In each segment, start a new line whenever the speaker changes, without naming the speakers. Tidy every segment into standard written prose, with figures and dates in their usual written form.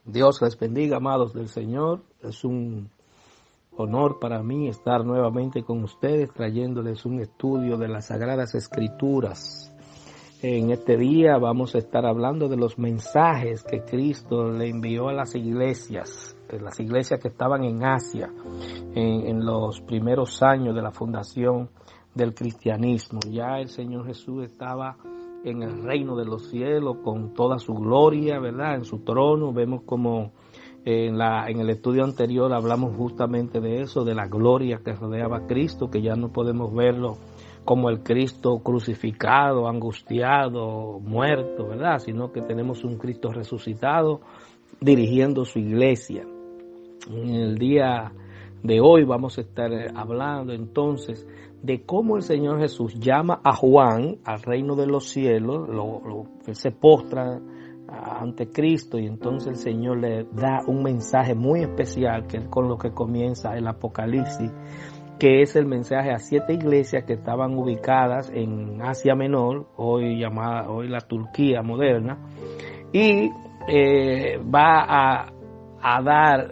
Dios les bendiga, amados del Señor. Es un honor para mí estar nuevamente con ustedes, trayéndoles un estudio de las Sagradas Escrituras. En este día vamos a estar hablando de los mensajes que Cristo le envió a las iglesias que estaban en Asia, en los primeros años de la fundación del cristianismo. Ya el Señor Jesús estaba en el reino de los cielos con toda su gloria, ¿verdad? En su trono. Vemos como en el estudio anterior hablamos justamente de eso, de la gloria que rodeaba a Cristo, que ya no podemos verlo como el Cristo crucificado, angustiado, muerto, ¿verdad? Sino que tenemos un Cristo resucitado dirigiendo su iglesia. En el día de hoy vamos a estar hablando entonces de cómo el Señor Jesús llama a Juan al reino de los cielos. Él se postra ante Cristo y entonces el Señor le da un mensaje muy especial, que es con lo que comienza el Apocalipsis, que es el mensaje a 7 iglesias que estaban ubicadas en Asia Menor, hoy la Turquía moderna, y va a dar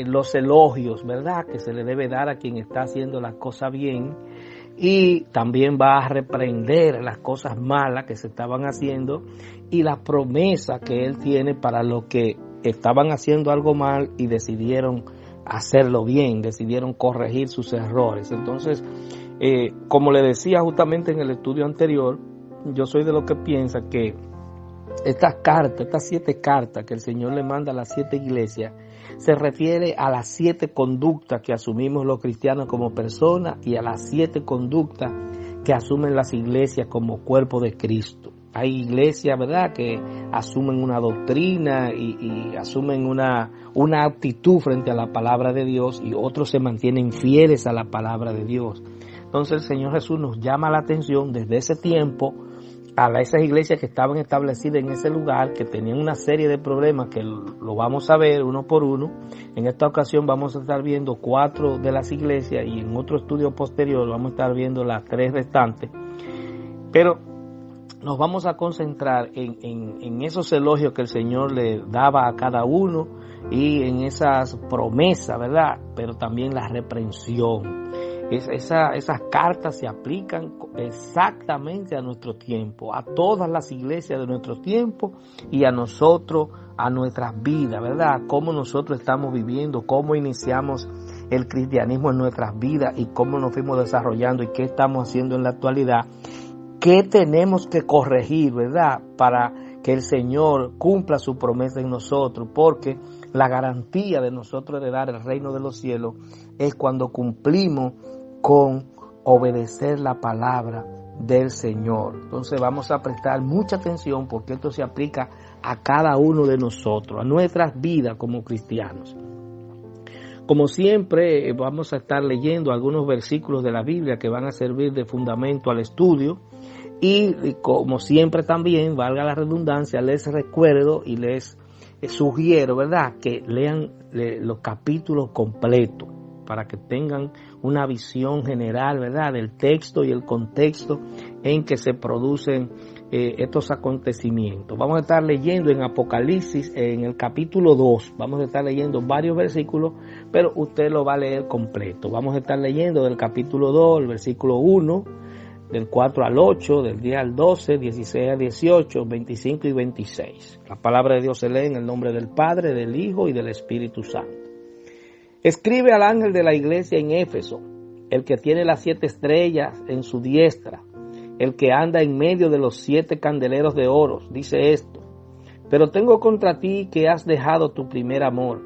los elogios, ¿verdad?, que se le debe dar a quien está haciendo las cosas bien, y también va a reprender las cosas malas que se estaban haciendo y la promesa que él tiene para los que estaban haciendo algo mal y decidieron hacerlo bien, decidieron corregir sus errores. Entonces, como le decía justamente en el estudio anterior, yo soy de los que piensa que estas 7 cartas que el Señor le manda a las 7 iglesias, se refiere a las 7 conductas que asumimos los cristianos como personas y a las 7 conductas que asumen las iglesias como cuerpo de Cristo. Hay iglesias, ¿verdad?, que asumen una doctrina y asumen una actitud frente a la palabra de Dios, y otros se mantienen fieles a la palabra de Dios. Entonces el Señor Jesús nos llama la atención desde ese tiempo a esas iglesias que estaban establecidas en ese lugar, que tenían una serie de problemas que lo vamos a ver uno por uno. En esta ocasión vamos a estar viendo 4 de las iglesias y en otro estudio posterior vamos a estar viendo las 3 restantes. Pero nos vamos a concentrar en esos elogios que el Señor le daba a cada uno y en esas promesas, ¿verdad? Pero también la reprensión. Esas cartas se aplican exactamente a nuestro tiempo, a todas las iglesias de nuestro tiempo y a nosotros, a nuestras vidas, ¿verdad? Cómo nosotros estamos viviendo, cómo iniciamos el cristianismo en nuestras vidas y cómo nos fuimos desarrollando y qué estamos haciendo en la actualidad, qué tenemos que corregir, ¿verdad?, para que el Señor cumpla su promesa en nosotros, porque la garantía de nosotros heredar el reino de los cielos es cuando cumplimos con obedecer la palabra del Señor. Entonces vamos a prestar mucha atención, porque esto se aplica a cada uno de nosotros, a nuestras vidas como cristianos. Como siempre, vamos a estar leyendo algunos versículos de la Biblia que van a servir de fundamento al estudio. Y como siempre también, valga la redundancia, les recuerdo y les sugiero, ¿verdad?, que lean los capítulos completos para que tengan una visión general, ¿verdad?, del texto y el contexto en que se producen estos acontecimientos. Vamos a estar leyendo en Apocalipsis, en el capítulo 2, vamos a estar leyendo varios versículos, pero usted lo va a leer completo. Vamos a estar leyendo del capítulo 2, el versículo 1, del 4 al 8, del 10 al 12, 16 al 18, 25 y 26. La palabra de Dios se lee en el nombre del Padre, del Hijo y del Espíritu Santo. Escribe al ángel de la iglesia en Éfeso, el que tiene las 7 estrellas en su diestra, el que anda en medio de los 7 candeleros de oro, dice esto: pero tengo contra ti que has dejado tu primer amor.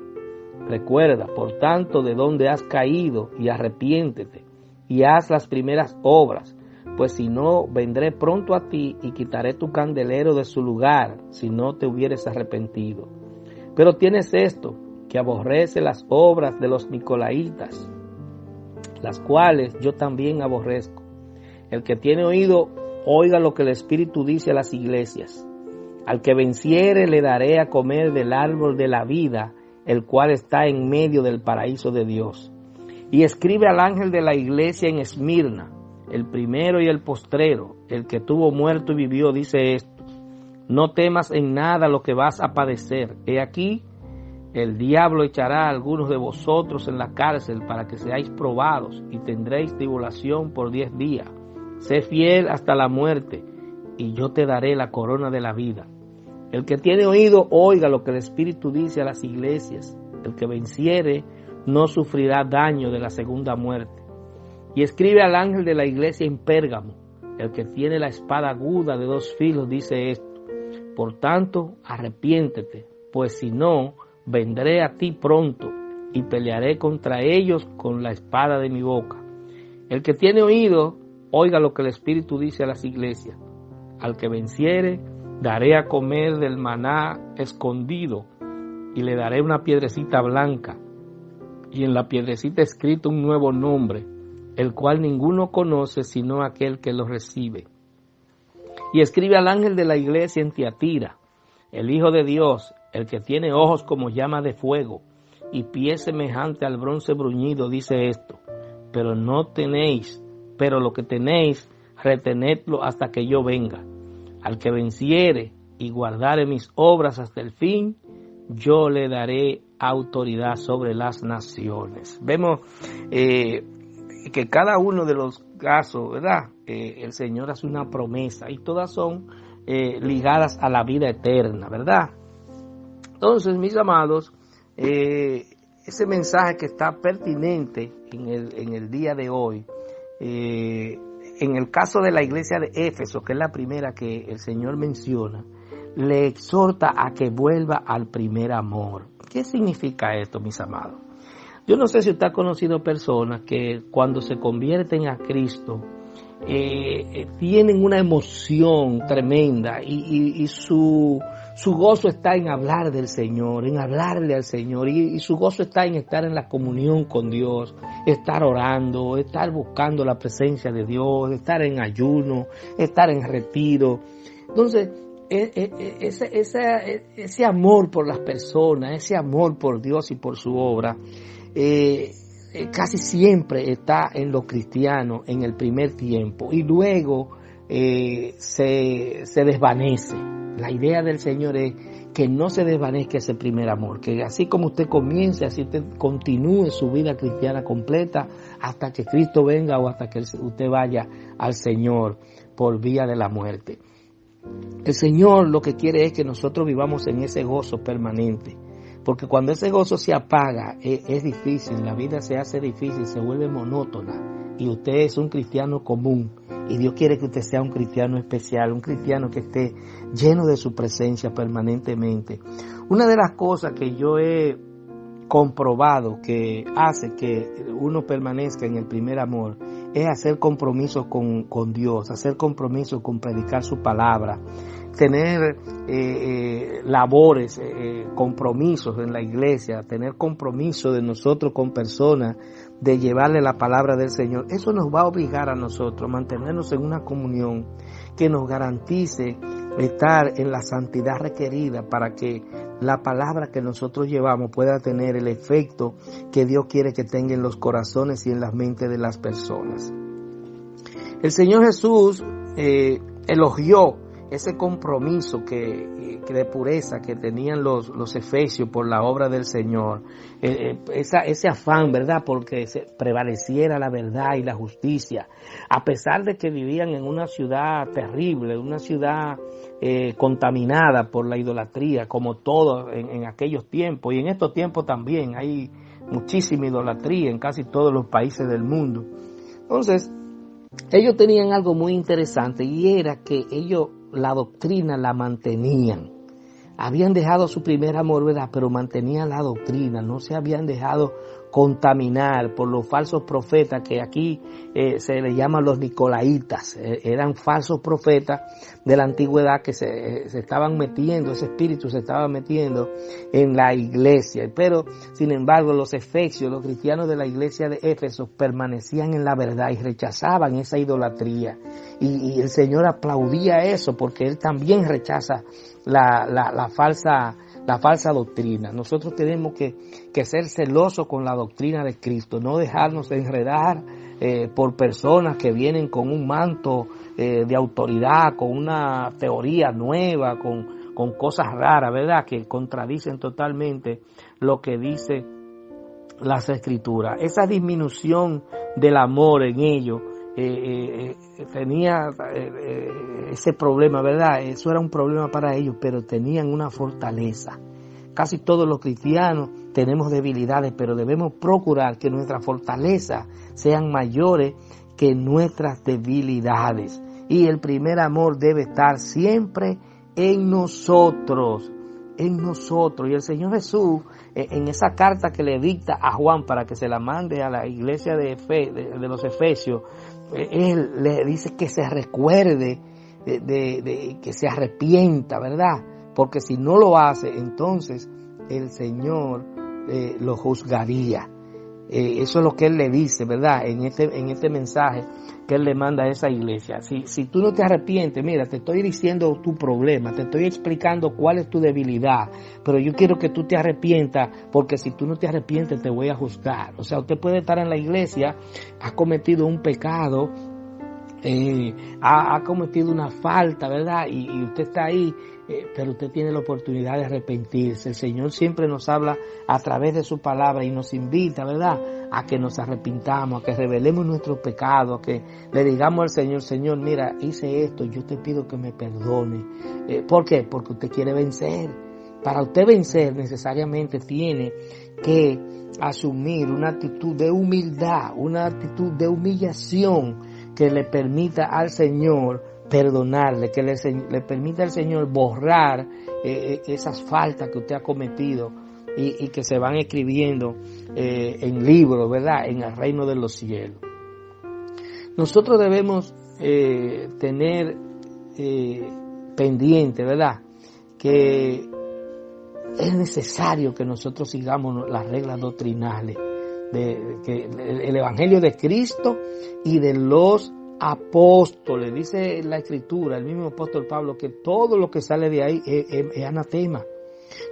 Recuerda, por tanto, de dónde has caído, y arrepiéntete, y haz las primeras obras, pues si no, vendré pronto a ti y quitaré tu candelero de su lugar, si no te hubieres arrepentido. Pero tienes esto, que aborrece las obras de los nicolaitas, las cuales yo también aborrezco. El que tiene oído, oiga lo que el Espíritu dice a las iglesias. Al que venciere le daré a comer del árbol de la vida, el cual está en medio del paraíso de Dios. Y escribe al ángel de la iglesia en Esmirna, el primero y el postrero, el que tuvo muerto y vivió, dice esto: no temas en nada lo que vas a padecer. He aquí, El diablo echará a algunos de vosotros en la cárcel para que seáis probados y tendréis tribulación por 10 días. Sé fiel hasta la muerte y yo te daré la corona de la vida. El que tiene oído, oiga lo que el Espíritu dice a las iglesias. El que venciere no sufrirá daño de la segunda muerte. Y escribe al ángel de la iglesia en Pérgamo. El que tiene la espada aguda de 2 filos dice esto: por tanto, arrepiéntete, pues si no, vendré a ti pronto y pelearé contra ellos con la espada de mi boca. El que tiene oído, oiga lo que el Espíritu dice a las iglesias. Al que venciere, daré a comer del maná escondido y le daré una piedrecita blanca y en la piedrecita escrito un nuevo nombre, el cual ninguno conoce sino aquel que lo recibe. Y escribe al ángel de la iglesia en Tiatira: el Hijo de Dios, el que tiene ojos como llama de fuego y pies semejante al bronce bruñido, dice esto: pero lo que tenéis, retenedlo hasta que yo venga. Al que venciere y guardare mis obras hasta el fin, yo le daré autoridad sobre las naciones. Vemos que cada uno de los casos, ¿verdad? El Señor hace una promesa y todas son ligadas a la vida eterna, ¿verdad? Entonces, mis amados, ese mensaje que está pertinente en el día de hoy, en el caso de la iglesia de Éfeso, que es la primera que el Señor menciona, le exhorta a que vuelva al primer amor. ¿Qué significa esto, mis amados? Yo no sé si usted ha conocido personas que cuando se convierten a Cristo tienen una emoción tremenda y su gozo está en hablar del Señor, en hablarle al Señor, y su gozo está en estar en la comunión con Dios, estar orando, estar buscando la presencia de Dios, estar en ayuno, estar en retiro. Entonces, ese amor por las personas, ese amor por Dios y por su obra, casi siempre está en los cristianos en el primer tiempo y luego se desvanece. La idea del Señor es que no se desvanezca ese primer amor, que así como usted comience, así usted continúe su vida cristiana completa hasta que Cristo venga o hasta que usted vaya al Señor por vía de la muerte. El Señor lo que quiere es que nosotros vivamos en ese gozo permanente, porque cuando ese gozo se apaga es difícil, la vida se hace difícil, se vuelve monótona y usted es un cristiano común y Dios quiere que usted sea un cristiano especial, un cristiano que esté lleno de su presencia permanentemente. Una de las cosas que yo he comprobado que hace que uno permanezca en el primer amor es hacer compromisos con Dios, hacer compromisos con predicar su palabra, tener labores, compromisos en la iglesia, tener compromiso de nosotros con personas, de llevarle la palabra del Señor. Eso nos va a obligar a nosotros a mantenernos en una comunión que nos garantice estar en la santidad requerida para que la palabra que nosotros llevamos pueda tener el efecto que Dios quiere que tenga en los corazones y en las mentes de las personas. El Señor Jesús elogió ese compromiso de pureza que tenían los efesios por la obra del Señor, ese afán, ¿verdad?, porque prevaleciera la verdad y la justicia, a pesar de que vivían en una ciudad terrible, una ciudad contaminada por la idolatría, como todo en aquellos tiempos, y en estos tiempos también hay muchísima idolatría en casi todos los países del mundo. Entonces, ellos tenían algo muy interesante y era que ellos la doctrina la mantenían. Habían dejado su primer amor, ¿verdad?, pero mantenían la doctrina, no se habían dejado contaminar por los falsos profetas que aquí se les llaman los nicolaitas. Eran falsos profetas de la antigüedad que se estaban metiendo, ese espíritu se estaba metiendo en la iglesia. Pero, sin embargo, los efesios, los cristianos de la iglesia de Éfeso, permanecían en la verdad y rechazaban esa idolatría. Y el Señor aplaudía eso porque Él también rechaza la falsa doctrina. Nosotros tenemos que ser celosos con la doctrina de Cristo, no dejarnos enredar por personas que vienen con un manto de autoridad, con una teoría nueva, con con cosas raras, ¿verdad? Que contradicen totalmente lo que dice las Escrituras. Esa disminución del amor en ellos tenía ese problema, ¿verdad? Eso era un problema para ellos, pero tenían una fortaleza. Casi todos los cristianos tenemos debilidades, pero debemos procurar que nuestras fortalezas sean mayores que nuestras debilidades. Y el primer amor debe estar siempre en nosotros. En nosotros. Y el Señor Jesús, en esa carta que le dicta a Juan para que se la mande a la iglesia de los Efesios, Él le dice que se recuerde, que se arrepienta, ¿verdad? Porque si no lo hace, entonces el Señor lo juzgaría. Eso es lo que Él le dice, ¿verdad? En este mensaje que Él le manda a esa iglesia. Si tú no te arrepientes, mira, te estoy diciendo tu problema, te estoy explicando cuál es tu debilidad, pero yo quiero que tú te arrepientas, porque si tú no te arrepientes te voy a juzgar. O sea, usted puede estar en la iglesia, ha cometido un pecado, ha cometido una falta, ¿verdad? Y usted está ahí, pero usted tiene la oportunidad de arrepentirse. El Señor siempre nos habla a través de su palabra y nos invita, ¿verdad?, a que nos arrepintamos, a que revelemos nuestros pecados, a que le digamos al Señor, Señor, mira, hice esto, yo te pido que me perdone. ¿Por qué? Porque usted quiere vencer. Para usted vencer necesariamente tiene que asumir una actitud de humildad, una actitud de humillación que le permita al Señor perdonarle, que le permita al Señor borrar esas faltas que usted ha cometido y que se van escribiendo en libros, ¿verdad?, en el reino de los cielos. Nosotros debemos tener pendiente, ¿verdad?, que es necesario que nosotros sigamos las reglas doctrinales el Evangelio de Cristo y de los apóstoles. Dice la Escritura, el mismo apóstol Pablo, que todo lo que sale de ahí es anatema.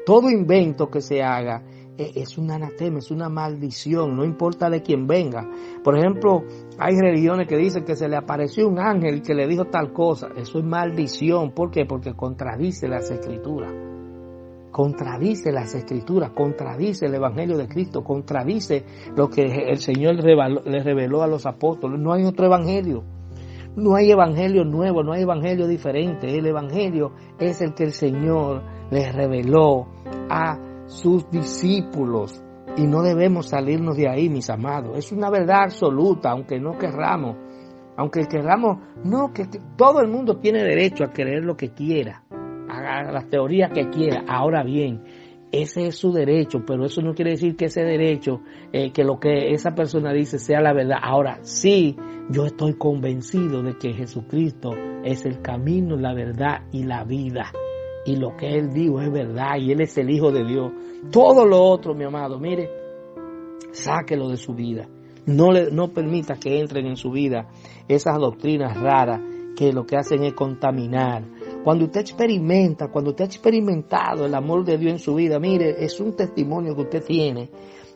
Todo invento que se haga es un anatema, es una maldición, no importa de quién venga. Por ejemplo, hay religiones que dicen que se le apareció un ángel y que le dijo tal cosa. Eso es maldición. ¿Por qué? Porque contradice las Escrituras. Contradice las Escrituras, contradice el Evangelio de Cristo, contradice lo que el Señor le reveló a los apóstoles. No hay otro Evangelio, no hay Evangelio nuevo, no hay Evangelio diferente. El Evangelio es el que el Señor les reveló a sus discípulos y no debemos salirnos de ahí, mis amados. Es una verdad absoluta, aunque no querramos, no, que todo el mundo tiene derecho a creer lo que quiera, a las teorías que quiera. Ahora bien, ese es su derecho, pero eso no quiere decir que ese derecho, que lo que esa persona dice sea la verdad. Ahora sí, yo estoy convencido de que Jesucristo es el camino, la verdad y la vida. Y lo que Él dijo es verdad y Él es el Hijo de Dios. Todo lo otro, mi amado, mire, sáquelo de su vida. No permita que entren en su vida esas doctrinas raras que lo que hacen es contaminar. Cuando usted experimenta, cuando usted ha experimentado el amor de Dios en su vida, mire, es un testimonio que usted tiene,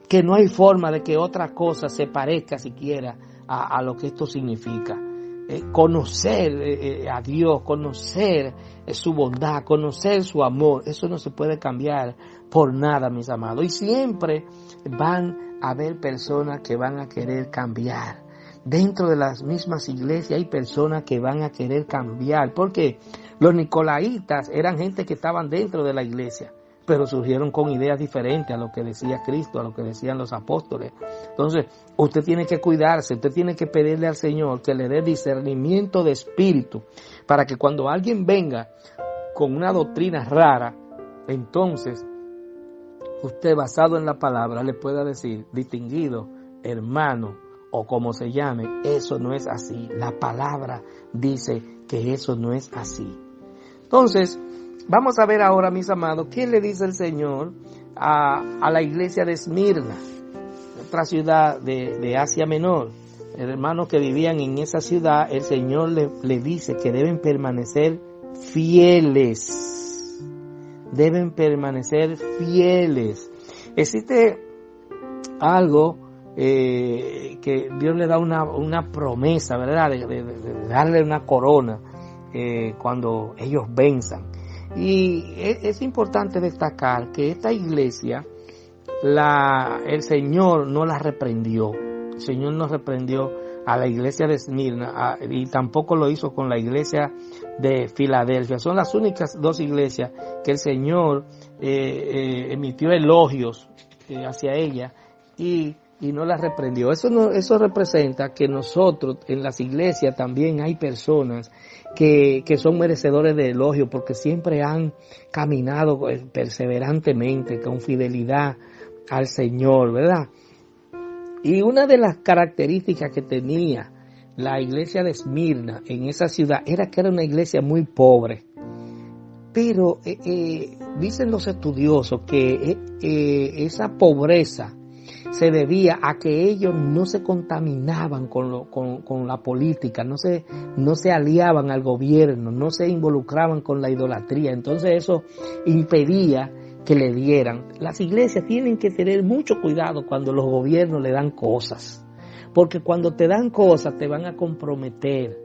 que no hay forma de que otra cosa se parezca siquiera a lo que esto significa. Conocer a Dios, conocer su bondad, conocer su amor, eso no se puede cambiar por nada, mis amados. Y siempre van a haber personas que van a querer cambiar. Dentro de las mismas iglesias hay personas que van a querer cambiar, porque los nicolaitas eran gente que estaban dentro de la iglesia, pero surgieron con ideas diferentes a lo que decía Cristo, a lo que decían los apóstoles. Entonces, usted tiene que cuidarse, usted tiene que pedirle al Señor que le dé discernimiento de espíritu, para que cuando alguien venga con una doctrina rara, entonces usted, basado en la palabra, le pueda decir, distinguido hermano, o como se llame, eso no es así. La palabra dice que eso no es así. Entonces, vamos a ver ahora, mis amados, ¿qué le dice el Señor a la iglesia de Esmirna, otra ciudad de Asia Menor? Hermanos que vivían en esa ciudad, el Señor le dice que deben permanecer fieles. Deben permanecer fieles. Existe algo que Dios le da una promesa, ¿verdad? De darle una corona cuando ellos venzan. Y es importante destacar que esta iglesia, el Señor no la reprendió. El Señor no reprendió a la iglesia de Esmirna y tampoco lo hizo con la iglesia de Filadelfia. Son las únicas dos iglesias que el Señor emitió elogios hacia ella y no las reprendió. Eso representa que nosotros en las iglesias también hay personas que son merecedores de elogio porque siempre han caminado perseverantemente con fidelidad al Señor, ¿verdad? Y una de las características que tenía la iglesia de Esmirna en esa ciudad era que era una iglesia muy pobre. Pero dicen los estudiosos que esa pobreza se debía a que ellos no se contaminaban con la política, no se aliaban al gobierno, no se involucraban con la idolatría. Entonces eso impedía que le dieran. Las iglesias tienen que tener mucho cuidado cuando los gobiernos le dan cosas, porque cuando te dan cosas te van a comprometer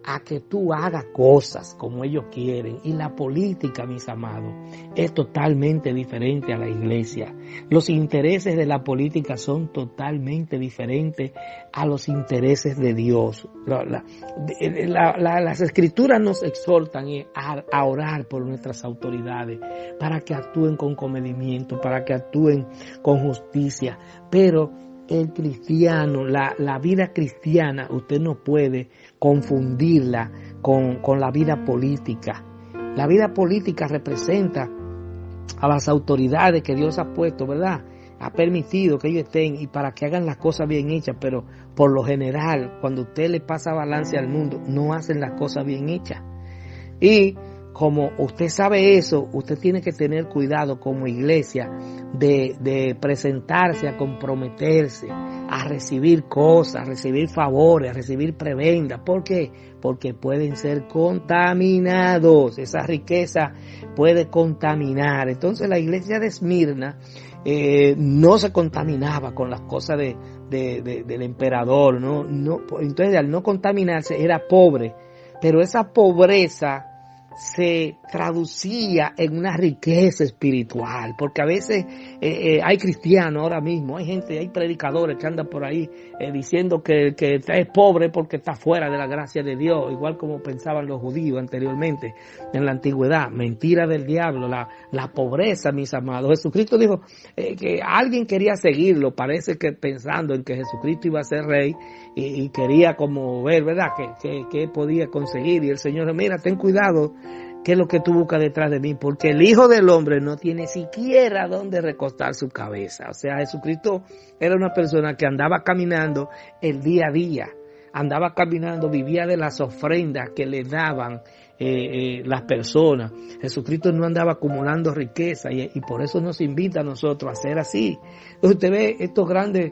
a que tú hagas cosas como ellos quieren. Y la política, mis amados, es totalmente diferente a la iglesia. Los intereses de la política son totalmente diferentes a los intereses de Dios. Las escrituras nos exhortan a orar por nuestras autoridades para que actúen con comedimiento, para que actúen con justicia. Pero el cristiano, la vida cristiana, usted no puede confundirla con la vida política. La vida política representa a las autoridades que Dios ha puesto, ¿verdad? Ha permitido que ellos estén y para que hagan las cosas bien hechas, pero por lo general, cuando usted le pasa balance al mundo, no hacen las cosas bien hechas. Y como usted sabe eso, usted tiene que tener cuidado como iglesia de presentarse, a comprometerse, a recibir cosas, a recibir favores, a recibir prebendas. ¿Por qué? Porque pueden ser contaminados. Esa riqueza puede contaminar. Entonces la iglesia de Esmirna no se contaminaba con las cosas del emperador. No. Entonces al no contaminarse era pobre, pero esa pobreza se traducía en una riqueza espiritual, porque a veces hay cristianos ahora mismo, hay predicadores que andan por ahí diciendo que es pobre porque está fuera de la gracia de Dios, igual como pensaban los judíos anteriormente en la antigüedad. Mentira del diablo, la pobreza, mis amados. Jesucristo dijo que alguien quería seguirlo, parece que pensando en que Jesucristo iba a ser rey y quería como ver, ¿verdad?, que podía conseguir, y el Señor dijo: mira, ten cuidado, ¿qué es lo que tú buscas detrás de mí? Porque el Hijo del Hombre no tiene siquiera dónde recostar su cabeza. O sea, Jesucristo era una persona que andaba caminando el día a día, andaba caminando, vivía de las ofrendas que le daban las personas. Jesucristo no andaba acumulando riqueza y por eso nos invita a nosotros a ser así. Entonces usted ve estos grandes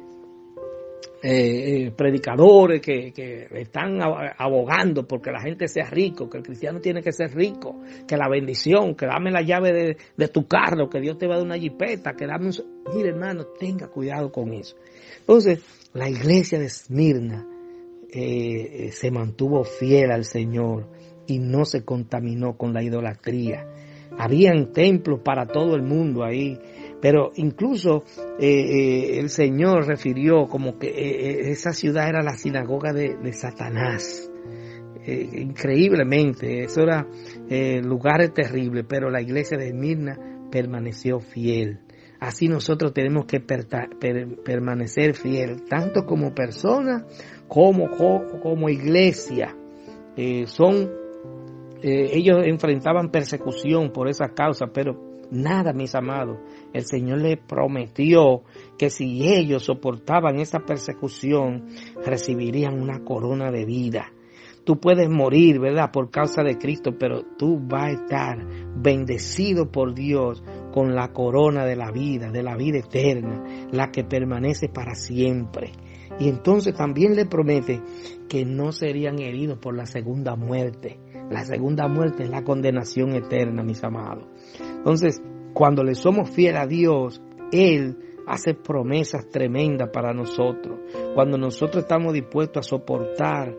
predicadores que están abogando porque la gente sea rico, que el cristiano tiene que ser rico, que la bendición, que dame la llave de tu carro, que Dios te va a dar una jipeta, que dame Mire, hermano, tenga cuidado con eso. Entonces la iglesia de Esmirna se mantuvo fiel al Señor y no se contaminó con la idolatría. Habían templos para todo el mundo ahí, pero incluso el Señor refirió como que esa ciudad era la sinagoga de Satanás. Increíblemente, eso era lugares terribles, pero la iglesia de Esmirna permaneció fiel. Así nosotros tenemos que permanecer fiel, tanto como personas como iglesia. Ellos enfrentaban persecución por esa causa, pero nada, mis amados, el Señor les prometió que si ellos soportaban esa persecución, recibirían una corona de vida. Tú puedes morir, ¿verdad?, por causa de Cristo, pero tú vas a estar bendecido por Dios con la corona de la vida eterna, la que permanece para siempre. Y entonces también le promete que no serían heridos por la segunda muerte. La segunda muerte es la condenación eterna, mis amados. Entonces, cuando le somos fieles a Dios, Él hace promesas tremendas para nosotros. Cuando nosotros estamos dispuestos a soportar,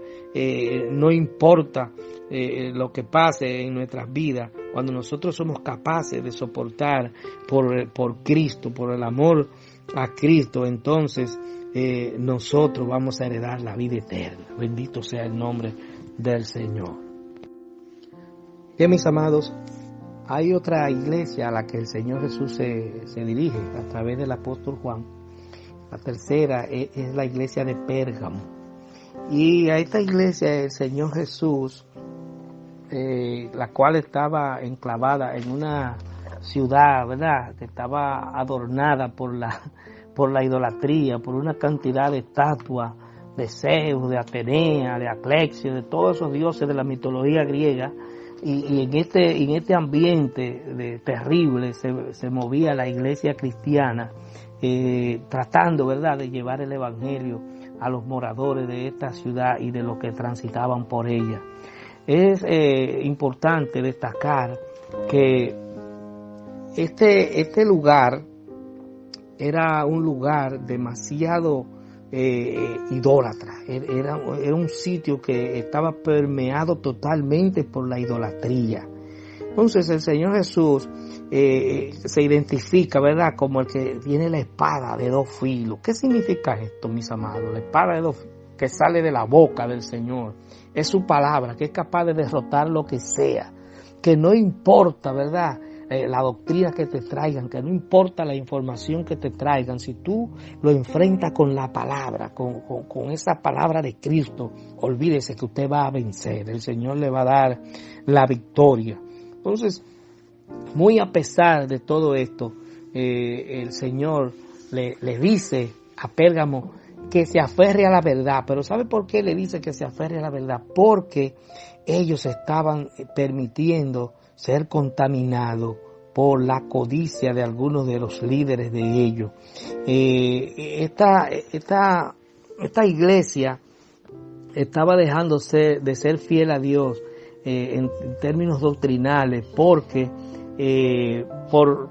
no importa lo que pase en nuestras vidas, cuando nosotros somos capaces de soportar por Cristo, por el amor a Cristo, entonces nosotros vamos a heredar la vida eterna. Bendito sea el nombre del Señor. Bien, mis amados, hay otra iglesia a la que el Señor Jesús se dirige a través del apóstol Juan. La tercera es la iglesia de Pérgamo. Y a esta iglesia el Señor Jesús, la cual estaba enclavada en una ciudad, ¿verdad?, que estaba adornada por la idolatría, por una cantidad de estatuas de Zeus, de Atenea, de Aclexio, de todos esos dioses de la mitología griega. Y en este ambiente terrible se movía la iglesia cristiana, tratando, ¿verdad?, de llevar el evangelio a los moradores de esta ciudad y de los que transitaban por ella. Es importante destacar que este lugar era un lugar demasiado idólatra. Era un sitio que estaba permeado totalmente por la idolatría. Entonces el Señor Jesús se identifica, ¿verdad?, como el que tiene la espada de dos filos. ¿Qué significa esto, mis amados? La espada de dos filos que sale de la boca del Señor. Es su palabra, que es capaz de derrotar lo que sea. Que no importa, ¿verdad?, la doctrina que te traigan, que no importa la información que te traigan, si tú lo enfrentas con la palabra, con esa palabra de Cristo, olvídese que usted va a vencer, el Señor le va a dar la victoria. Entonces, muy a pesar de todo esto, el Señor le dice a Pérgamo que se aferre a la verdad. Pero ¿sabe por qué le dice que se aferre a la verdad? Porque ellos estaban permitiendo ser contaminados por la codicia de algunos de los líderes de ellos. Esta iglesia estaba dejándose de ser fiel a Dios en términos doctrinales, porque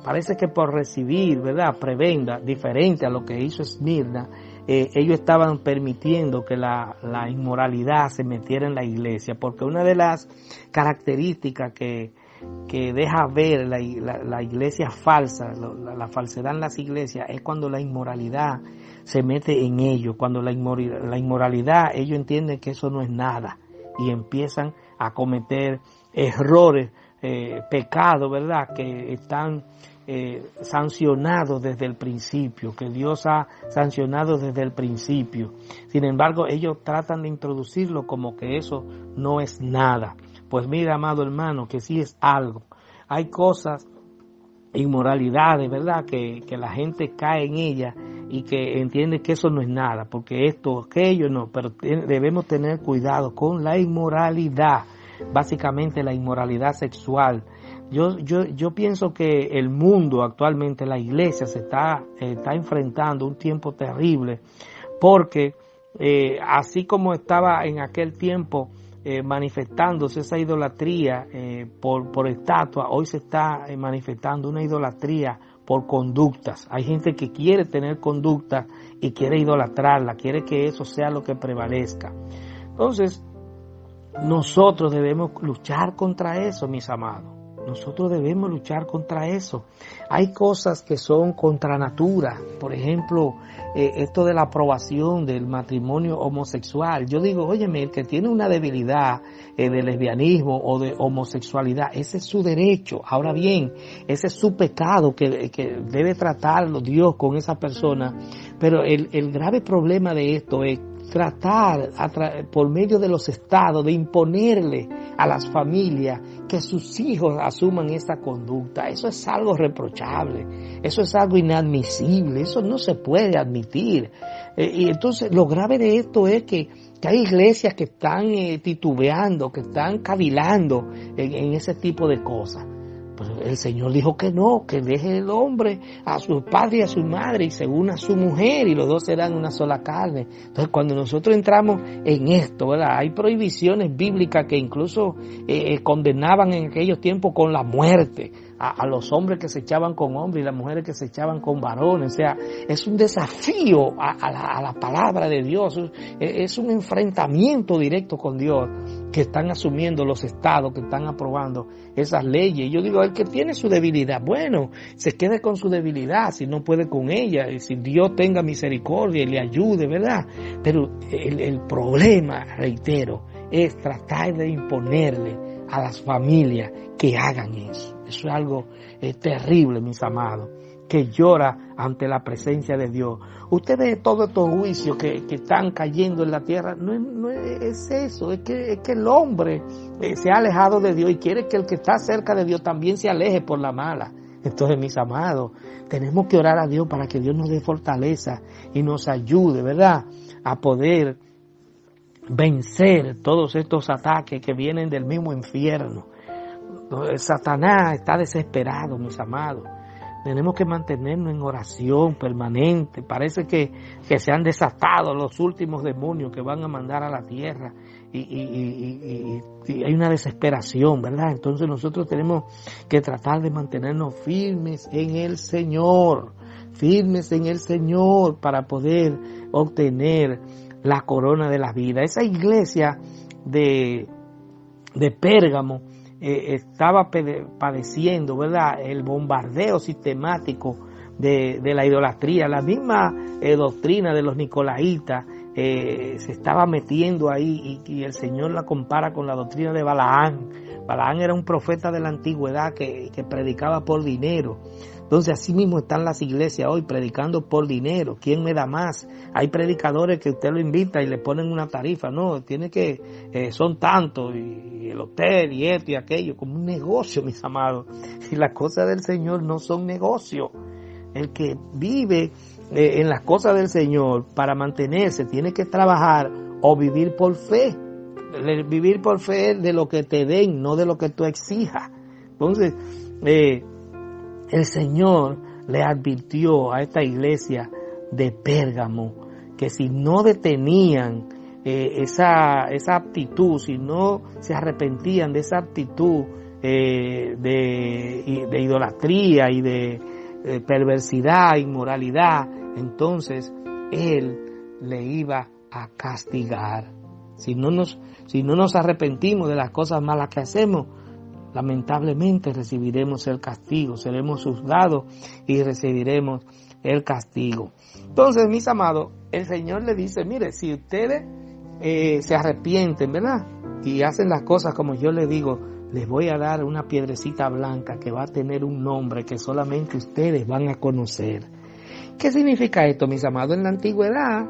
parece que por recibir, ¿verdad?, prebenda, diferente a lo que hizo Esmirna, ellos estaban permitiendo que la inmoralidad se metiera en la iglesia, porque una de las características que deja ver la iglesia falsa, la falsedad en las iglesias, es cuando la inmoralidad se mete en ellos. Cuando la inmoralidad, ellos entienden que eso no es nada y empiezan a cometer errores, pecados, ¿verdad?, que están sancionados desde el principio, que Dios ha sancionado desde el principio. Sin embargo, ellos tratan de introducirlo como que eso no es nada. Pues mira, amado hermano, que sí es algo. Hay cosas, inmoralidades, ¿verdad?, que la gente cae en ella y que entiende que eso no es nada, porque esto, aquello no, pero debemos tener cuidado con la inmoralidad, básicamente la inmoralidad sexual. Yo pienso que el mundo actualmente, la iglesia, se está enfrentando un tiempo terrible, porque así como estaba en aquel tiempo manifestándose esa idolatría por estatua, hoy se está manifestando una idolatría por conductas. Hay gente que quiere tener conducta y quiere idolatrarla, quiere que eso sea lo que prevalezca. Entonces, nosotros debemos luchar contra eso, mis amados. Nosotros debemos luchar contra eso. Hay cosas que son contra natura. Por ejemplo, esto de la aprobación del matrimonio homosexual. Yo digo, óyeme, el que tiene una debilidad de lesbianismo o de homosexualidad, ese es su derecho. Ahora bien, ese es su pecado que debe tratarlo Dios con esa persona. Pero el grave problema de esto es tratar por medio de los estados de imponerle a las familias que sus hijos asuman esa conducta. Eso es algo reprochable, eso es algo inadmisible, eso no se puede admitir. Y entonces lo grave de esto es que hay iglesias que están titubeando, que están cavilando en ese tipo de cosas. Pero el Señor dijo que no, que deje el hombre a su padre y a su madre y se una a su mujer y los dos serán una sola carne. Entonces cuando nosotros entramos en esto, ¿verdad?, hay prohibiciones bíblicas que incluso condenaban en aquellos tiempos con la muerte a los hombres que se echaban con hombres y las mujeres que se echaban con varones. O sea, es un desafío a la palabra de Dios, es un enfrentamiento directo con Dios. que están asumiendo los estados, que están aprobando esas leyes. Y yo digo, el que tiene su debilidad, bueno, se quede con su debilidad, si no puede con ella, y si Dios tenga misericordia y le ayude, ¿verdad? Pero el problema, reitero, es tratar de imponerle a las familias que hagan eso. Eso es algo terrible, mis amados, que llora ante la presencia de Dios. Usted ve todos estos juicios que están cayendo en la tierra, no es eso, es que el hombre se ha alejado de Dios y quiere que el que está cerca de Dios también se aleje por la mala. Entonces, mis amados, tenemos que orar a Dios para que Dios nos dé fortaleza y nos ayude, ¿verdad?, a poder vencer todos estos ataques que vienen del mismo infierno. Satanás está desesperado, mis amados. Tenemos que mantenernos en oración permanente. Parece que se han desatado los últimos demonios que van a mandar a la tierra y hay una desesperación, ¿verdad? Entonces nosotros tenemos que tratar de mantenernos firmes en el Señor, para poder obtener la corona de la vida. Esa iglesia de Pérgamo estaba padeciendo, ¿verdad?, el bombardeo sistemático de la idolatría. La misma doctrina de los nicolaitas se estaba metiendo ahí y el Señor la compara con la doctrina de Balaán. Balaán era un profeta de la antigüedad que predicaba por dinero. Entonces así mismo están las iglesias hoy predicando por dinero. ¿Quién me da más? Hay predicadores que usted lo invita y le ponen una tarifa. No, tiene que, son tantos, y el hotel y esto y aquello, como un negocio, mis amados. Y las cosas del Señor no son negocio. El que vive en las cosas del Señor para mantenerse tiene que trabajar o vivir por fe. Vivir por fe es de lo que te den, no de lo que tú exijas. Entonces, el Señor le advirtió a esta iglesia de Pérgamo que si no detenían esa actitud, si no se arrepentían de esa actitud de idolatría y de perversidad, inmoralidad, entonces Él le iba a castigar. Si no nos arrepentimos de las cosas malas que hacemos, lamentablemente recibiremos el castigo, seremos juzgados y recibiremos el castigo. Entonces, mis amados, el Señor le dice, mire, si ustedes se arrepienten, ¿verdad?, y hacen las cosas como yo les digo, les voy a dar una piedrecita blanca que va a tener un nombre que solamente ustedes van a conocer. ¿Qué significa esto, mis amados? En la antigüedad,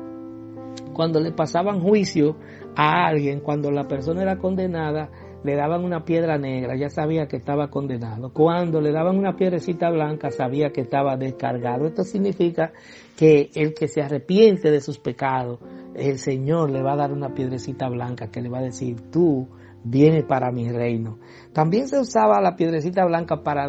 cuando le pasaban juicio a alguien, cuando la persona era condenada, le daban una piedra negra, ya sabía que estaba condenado. Cuando le daban una piedrecita blanca, sabía que estaba descargado. Esto significa que el que se arrepiente de sus pecados, el Señor le va a dar una piedrecita blanca que le va a decir, tú vienes para mi reino. También se usaba la piedrecita blanca para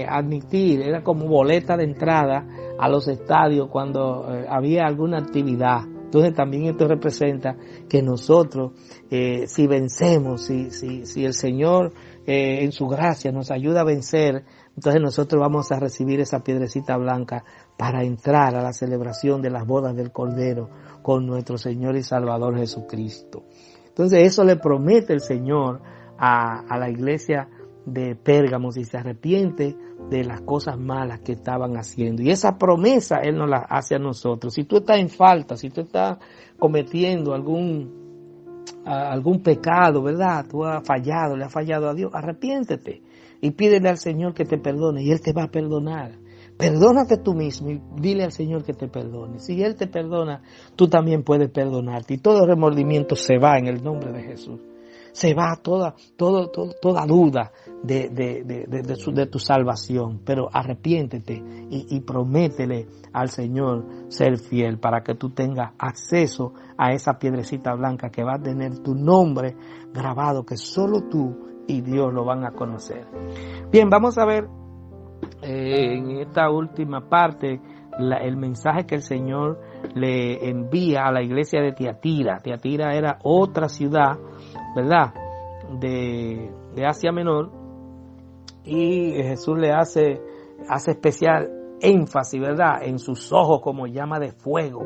admitir, era como boleta de entrada a los estadios cuando había alguna actividad. Entonces también esto representa que nosotros, si vencemos, si el Señor en su gracia nos ayuda a vencer, entonces nosotros vamos a recibir esa piedrecita blanca para entrar a la celebración de las bodas del Cordero con nuestro Señor y Salvador Jesucristo. Entonces eso le promete el Señor a la iglesia de Pérgamo si se arrepiente de las cosas malas que estaban haciendo. Y esa promesa Él nos la hace a nosotros. Si tú estás en falta, si tú estás cometiendo algún pecado, ¿verdad?, tú has fallado, le has fallado a Dios, arrepiéntete y pídele al Señor que te perdone y Él te va a perdonar. Perdónate tú mismo y dile al Señor que te perdone. Si Él te perdona, tú también puedes perdonarte. Y todo remordimiento se va en el nombre de Jesús. Se va toda duda de tu salvación. Pero arrepiéntete y prométele al Señor ser fiel para que tú tengas acceso a esa piedrecita blanca que va a tener tu nombre grabado, que solo tú y Dios lo van a conocer. Bien, vamos a ver en esta última parte el mensaje que el Señor le envía a la iglesia de Tiatira. Tiatira era otra ciudad, ¿verdad?, de Asia Menor, y Jesús le hace especial énfasis, ¿verdad?, en sus ojos como llama de fuego,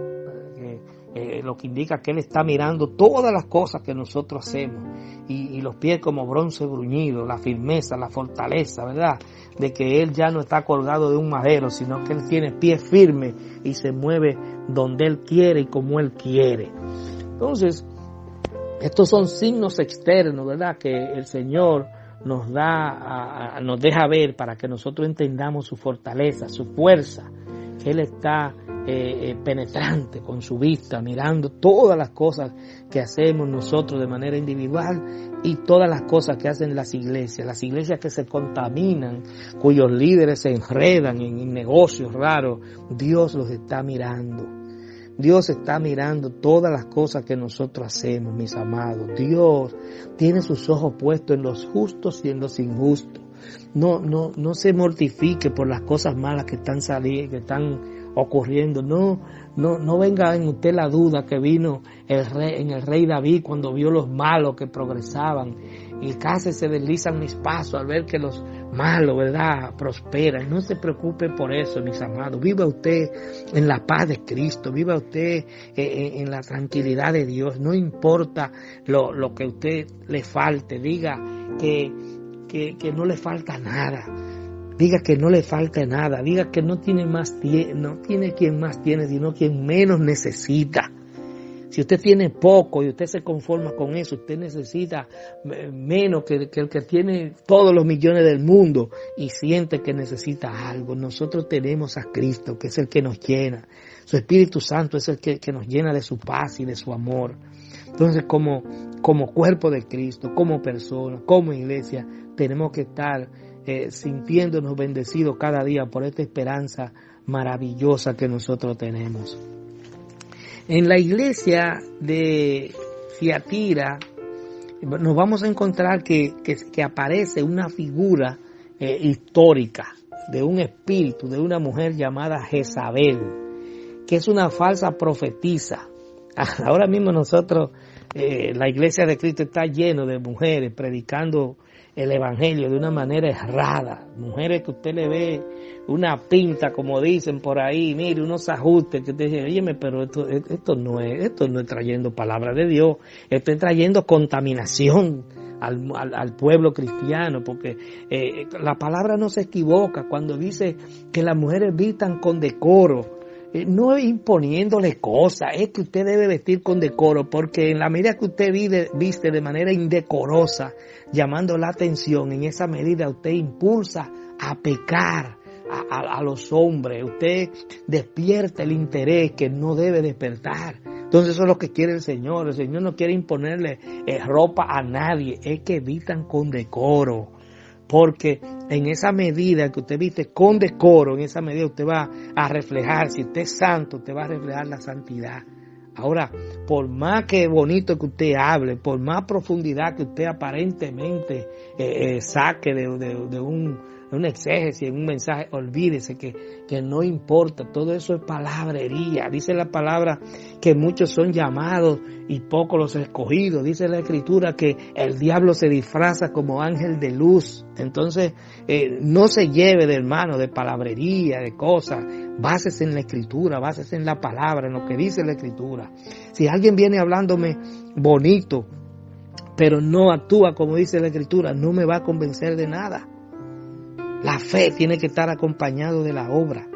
lo que indica que Él está mirando todas las cosas que nosotros hacemos, y los pies como bronce bruñido, la firmeza, la fortaleza, ¿verdad? De que Él ya no está colgado de un madero, sino que Él tiene pies firmes y se mueve donde Él quiere y como Él quiere. Entonces, estos son signos externos, ¿verdad?, que el Señor nos da, nos deja ver para que nosotros entendamos su fortaleza, su fuerza, que Él está penetrante con su vista, mirando todas las cosas que hacemos nosotros de manera individual y todas las cosas que hacen las iglesias que se contaminan, cuyos líderes se enredan en negocios raros. Dios los está mirando. Dios está mirando todas las cosas que nosotros hacemos, mis amados. Dios tiene sus ojos puestos en los justos y en los injustos. No se mortifique por las cosas malas que están saliendo, que están ocurriendo. No venga en usted la duda que vino en el rey David cuando vio los malos que progresaban y casi se deslizan mis pasos al ver que los malos, ¿verdad?, prosperan. No se preocupe por eso, mis amados. Viva usted en la paz de Cristo, viva usted en la tranquilidad de Dios. No importa lo que a usted le falte, diga que no le falta nada. Diga que no le falta nada, diga que no tiene quien más tiene, sino quien menos necesita. Si usted tiene poco y usted se conforma con eso, usted necesita menos que el que tiene todos los millones del mundo y siente que necesita algo. Nosotros tenemos a Cristo, que es el que nos llena. Su Espíritu Santo es el que nos llena de su paz y de su amor. Entonces, como cuerpo de Cristo, como persona, como iglesia, tenemos que estar sintiéndonos bendecidos cada día por esta esperanza maravillosa que nosotros tenemos. En la iglesia de Tiatira nos vamos a encontrar que aparece una figura histórica de un espíritu, de una mujer llamada Jezabel, que es una falsa profetisa. Ahora mismo nosotros, la iglesia de Cristo está lleno de mujeres predicando el evangelio de una manera errada, mujeres que usted le ve una pinta, como dicen por ahí, mire, unos ajustes que usted dice, óyeme, pero esto no es trayendo palabra de Dios, esto es trayendo contaminación al pueblo cristiano, porque la palabra no se equivoca cuando dice que las mujeres vistan con decoro. No es imponiéndole cosas, es que usted debe vestir con decoro, porque en la medida que usted viste de manera indecorosa, llamando la atención, en esa medida usted impulsa a pecar a los hombres, usted despierta el interés que no debe despertar. Entonces eso es lo que quiere el Señor no quiere imponerle ropa a nadie, es que vistan con decoro. Porque en esa medida que usted viste con decoro, en esa medida usted va a reflejar, si usted es santo, usted va a reflejar la santidad. Ahora, por más que bonito que usted hable, por más profundidad que usted aparentemente saque de un exégesis, un mensaje, olvídese que no importa, todo eso es palabrería. Dice la palabra que muchos son llamados y pocos los escogidos. Dice la Escritura que el diablo se disfraza como ángel de luz. Entonces, no se lleve de hermano de palabrería, de cosas. Básese en la Escritura, básese en la palabra, en lo que dice la Escritura. Si alguien viene hablándome bonito, pero no actúa como dice la Escritura, no me va a convencer de nada. La fe tiene que estar acompañada de la obra.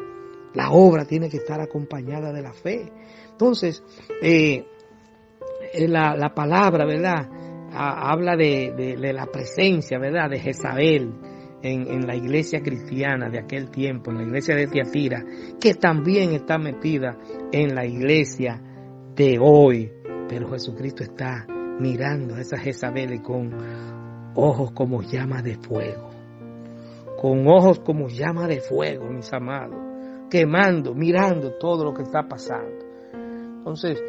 La obra tiene que estar acompañada de la fe. Entonces, la palabra, ¿verdad?, habla de la presencia, ¿verdad?, de Jezabel en la iglesia cristiana de aquel tiempo, en la iglesia de Tiatira, que también está metida en la iglesia de hoy. Pero Jesucristo está mirando a esa Jezabel con ojos como llamas de fuego. Con ojos como llama de fuego, mis amados, quemando, mirando todo lo que está pasando. Entonces,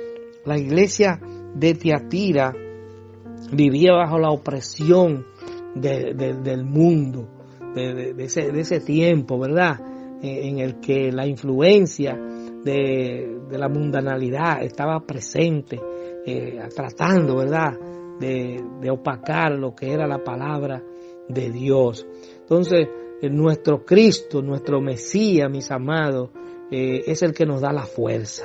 la iglesia de Tiatira vivía bajo la opresión del mundo, de ese tiempo, ¿verdad? En el que la influencia de la mundanalidad estaba presente, tratando, ¿verdad?, de opacar lo que era la palabra de Dios. Entonces, nuestro Cristo, nuestro Mesías, mis amados, es el que nos da la fuerza.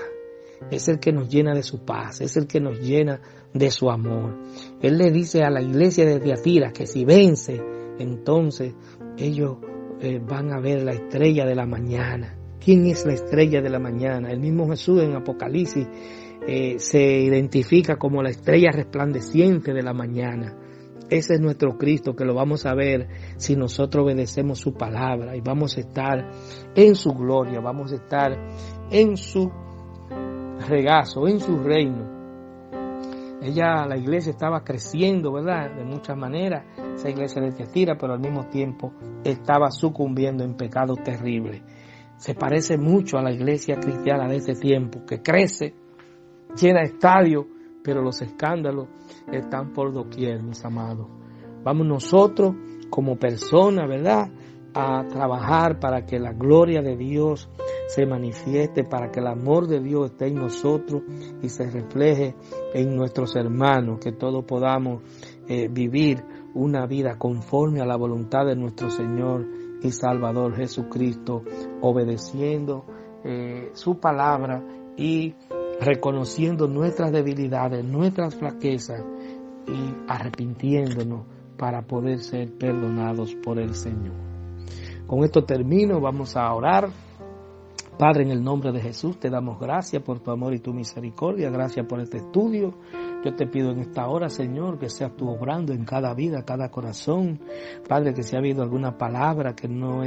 es el que nos llena de su paz, es el que nos llena de su amor. Él le dice a la iglesia de Tiatira que si vence, entonces ellos van a ver la estrella de la mañana. ¿Quién es la estrella de la mañana? El mismo Jesús en Apocalipsis se identifica como la estrella resplandeciente de la mañana. Ese es nuestro Cristo, que lo vamos a ver si nosotros obedecemos su palabra, y vamos a estar en su gloria, vamos a estar en su regazo, en su reino. La iglesia estaba creciendo, ¿verdad? De muchas maneras, esa iglesia de Tiatira, pero al mismo tiempo estaba sucumbiendo en pecados terribles. Se parece mucho a la iglesia cristiana de este tiempo, que crece, llena estadios, pero los escándalos están por doquier, mis amados. Vamos nosotros como personas, ¿verdad?, a trabajar para que la gloria de Dios se manifieste, para que el amor de Dios esté en nosotros y se refleje en nuestros hermanos, que todos podamos vivir una vida conforme a la voluntad de nuestro Señor y Salvador Jesucristo, obedeciendo su palabra y reconociendo nuestras debilidades, nuestras flaquezas y arrepintiéndonos para poder ser perdonados por el Señor. Con esto termino, vamos a orar. Padre, en el nombre de Jesús, te damos gracias por tu amor y tu misericordia, gracias por este estudio. Yo te pido en esta hora, Señor, que seas tú obrando en cada vida, cada corazón. Padre, que si ha habido alguna palabra que no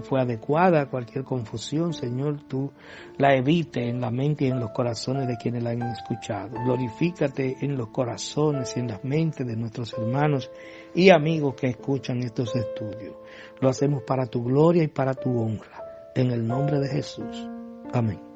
fue adecuada, cualquier confusión, Señor, tú la evites en la mente y en los corazones de quienes la han escuchado. Glorifícate en los corazones y en las mentes de nuestros hermanos y amigos que escuchan estos estudios. Lo hacemos para tu gloria y para tu honra. En el nombre de Jesús. Amén.